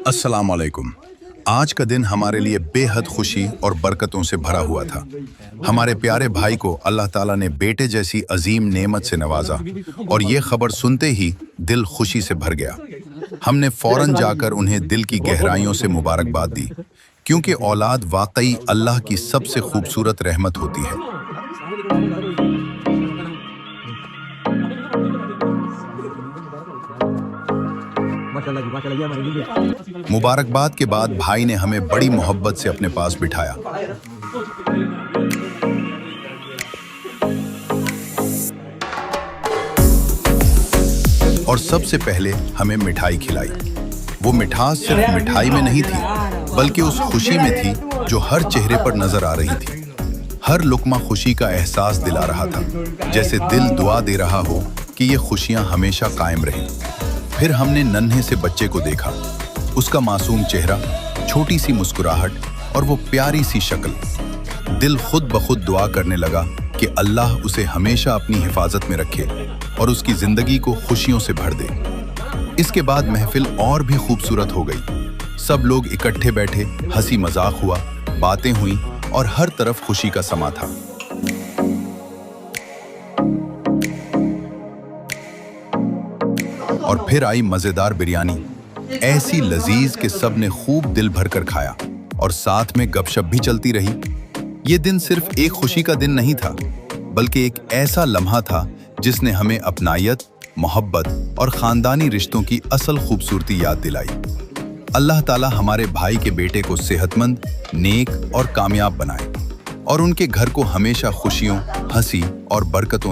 अस्सलाम वालेकुम। आज का दिन हमारे लिए बेहद खुशी और बरकतों से भरा हुआ था। हमारे प्यारे भाई को अल्लाह ताला ने बेटे जैसी अजीम नेमत से नवाजा और ये खबर सुनते ही दिल खुशी से भर गया। हमने फौरन जाकर उन्हें दिल की गहराइयों से मुबारकबाद दी, क्योंकि औलाद वाकई अल्लाह की सबसे खूबसूरत रहमत होती है। मुबारकबाद के बाद भाई ने हमें बड़ी मोहब्बत से अपने पास बिठाया। और सबसे पहले हमें मिठाई खिलाई। वो मिठास सिर्फ मिठाई में नहीं थी, बल्कि उस खुशी में थी जो हर चेहरे पर नजर आ रही थी। हर लुक्मा खुशी का एहसास दिला रहा था, जैसे दिल दुआ दे रहा हो कि ये खुशियां हमेशा कायम रहें। फिर हमने नन्हे से बच्चे को देखा, उसका मासूम चेहरा, छोटी सी मुस्कुराहट और वो प्यारी सी शक्ल। दिल खुद ब खुद दुआ करने लगा कि अल्लाह उसे हमेशा अपनी हिफाजत में रखे और उसकी जिंदगी को खुशियों से भर दे। इसके बाद महफिल और भी खूबसूरत हो गई। सब लोग इकट्ठे बैठे, हंसी मजाक हुआ, बातें हुई और हर तरफ खुशी का समा था। और फिर आई मजेदार बिरयानी, ऐसी लजीज कि सब ने खूब दिल भर कर खाया और साथ में गपशप भी चलती रही। ये दिन सिर्फ एक खुशी का दिन नहीं था, बल्कि एक ऐसा लम्हा था जिसने हमें अपनायत, मोहब्बत और खानदानी रिश्तों की असल खूबसूरती याद दिलाई। अल्लाह ताला हमारे भाई के बेटे को सेहतमंद, नेक और कामयाब बनाए और उनके घर को हमेशा खुशियों, हंसी और बरकतों